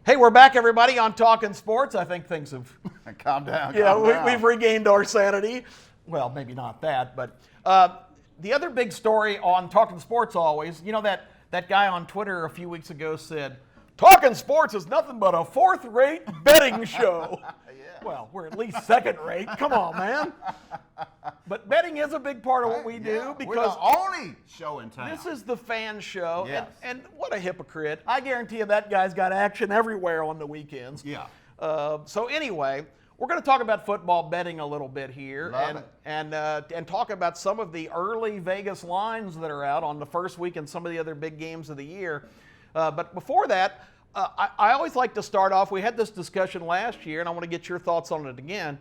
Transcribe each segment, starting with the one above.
Hey, we're back, everybody, on Talking Sports. I think things have Calm down. we've regained our sanity. Well, maybe not that, but the other big story on Talking Sports always, you know, that guy on Twitter a few weeks ago said, Talking Sports is nothing but a fourth-rate betting show. Well, we're at least second-rate. Come on, man. But betting is a big part of what we do because we're the only show in town. this is the fan show. Yes. And what a hypocrite. I guarantee you that guy's got action everywhere on the weekends. Yeah. So anyway, we're going to talk about football betting a little bit here. Love and talk about some of the early Vegas lines that are out on the first week and some of the other big games of the year. But before that, I always like to start off, we had this discussion last year, and I want to get your thoughts on it again.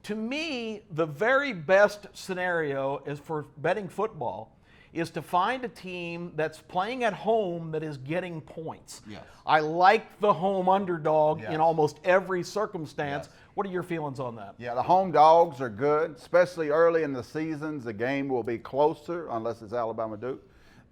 To me, the very best scenario is for betting football is to find a team that's playing at home that is getting points. Yes. I like the home underdog Yes. in almost every circumstance. Yes. What are your feelings on that? Yeah, the home dogs are good, especially early in the seasons. The game will be closer, unless it's Alabama Duke,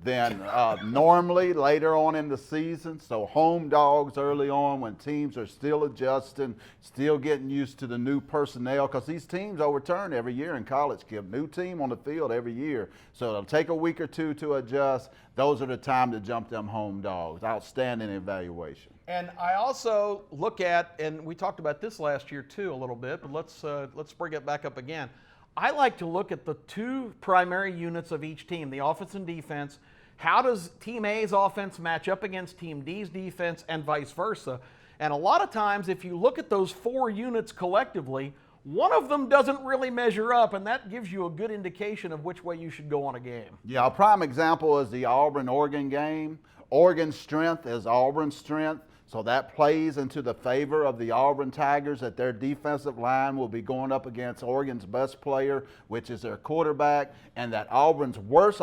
than normally later on in the season. So home dogs early on when teams are still adjusting, still getting used to the new personnel, because these teams overturn every year in college, Kip. New team on the field every year. So it'll take a week or two to adjust. Those are the time to jump them home dogs. Outstanding evaluation. And I also look at, and we talked about this last year too a little bit, but let's bring it back up again. I like to look at the two primary units of each team, the offense and defense. How does Team A's offense match up against Team D's defense and vice versa? And a lot of times, if you look at those four units collectively, one of them doesn't really measure up, and that gives you a good indication of which way you should go on a game. Yeah, a prime example is the Auburn-Oregon game. Oregon's strength is Auburn's strength. So that plays into the favor of the Auburn Tigers, that their defensive line will be going up against Oregon's best player, which is their quarterback, and that Auburn's worst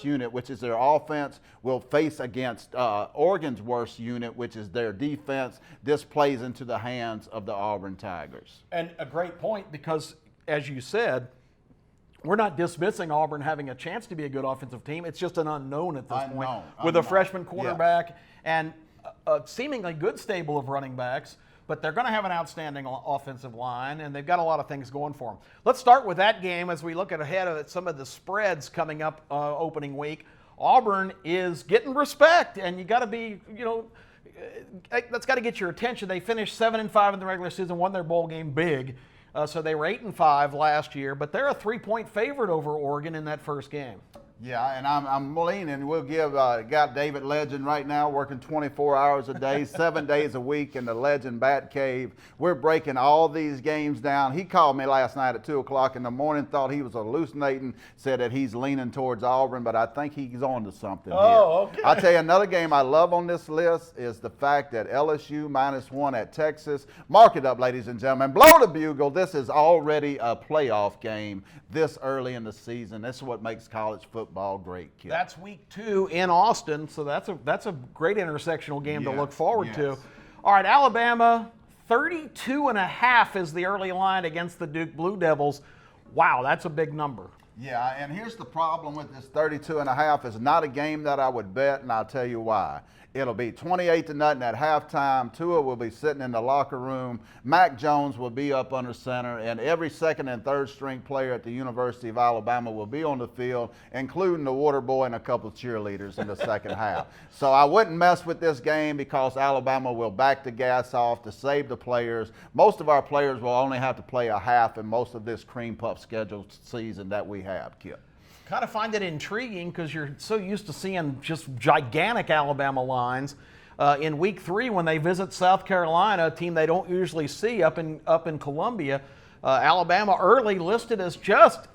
unit, which is their offense, will face against Oregon's worst unit, which is their defense. This plays into the hands of the Auburn Tigers. And a great point because, as you said, we're not dismissing Auburn having a chance to be a good offensive team. It's just an unknown at this point with a freshman quarterback and a seemingly good stable of running backs, but they're going to have an outstanding offensive line, and they've got a lot of things going for them. Let's start with that game as we look ahead at some of the spreads coming up opening week. Auburn is getting respect, and you got to be, that's got to get your attention. They finished 7-5 in the regular season, won their bowl game big. So they were 8-5 last year, but they're a 3-point favorite over Oregon in that first game. Yeah, and I'm leaning. We'll give got David Legend right now working 24 hours a day, 7 days a week in the Legend Bat Cave. We're breaking all these games down. He called me last night at 2 o'clock in the morning, thought he was hallucinating, said that he's leaning towards Auburn, but I think he's on to something here. Okay. I'll tell you, another game I love on this list is the fact that LSU -1 at Texas. Mark it up, ladies and gentlemen. Blow the bugle. This is already a playoff game this early in the season. This is what makes college football great, kid. That's week 2 in Austin, so that's a great intersectional game to look forward to. All right, Alabama, 32.5 is the early line against the Duke Blue Devils. Wow, that's a big number. Yeah, and here's the problem with this 32.5. It's not a game that I would bet, and I'll tell you why. It'll be 28-0 at halftime. Tua will be sitting in the locker room. Mac Jones will be up under center, and every second and third string player at the University of Alabama will be on the field, including the water boy and a couple of cheerleaders in the second half. So I wouldn't mess with this game because Alabama will back the gas off to save the players. Most of our players will only have to play a half in most of this cream puff schedule season that we have, Kip. Kind of find it intriguing because you're so used to seeing just gigantic Alabama lines. In week 3, when they visit South Carolina, a team they don't usually see up in Columbia, Alabama early listed as just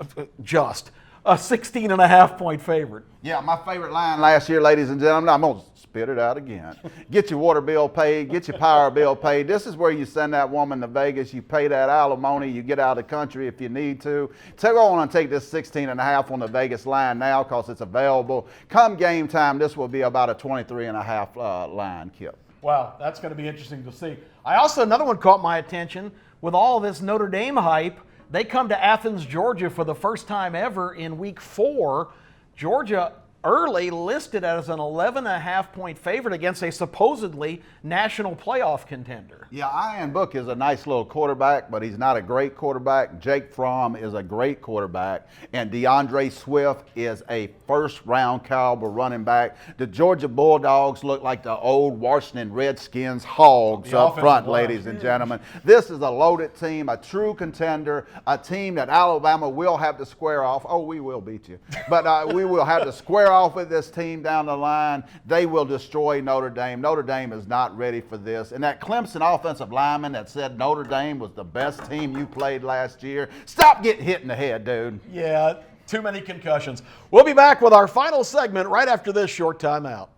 a 16.5-point favorite. Yeah, my favorite line last year, ladies and gentlemen, I'm going to spit it out again. Get your water bill paid, get your power bill paid. This is where you send that woman to Vegas, you pay that alimony, you get out of the country if you need to. So go on and take this 16.5 on the Vegas line now because it's available. Come game time, this will be about a 23.5 line, Kip. Wow, that's going to be interesting to see. Another one caught my attention. With all this Notre Dame hype, they come to Athens, Georgia for the first time ever in week 4. Georgia early listed as an 11.5-point favorite against a supposedly national playoff contender. Yeah, Ian Book is a nice little quarterback, but he's not a great quarterback. Jake Fromm is a great quarterback, and DeAndre Swift is a first-round caliber running back. The Georgia Bulldogs look like the old Washington Redskins hogs up front, ladies and gentlemen. This is a loaded team, a true contender, a team that Alabama will have to square off. Oh, we will beat you. But we will have to square off with this team down the line. They will destroy Notre Dame. Notre Dame is not ready for this. And that Clemson offensive lineman that said Notre Dame was the best team you played last year, stop getting hit in the head, dude. Yeah, too many concussions. We'll be back with our final segment right after this short timeout.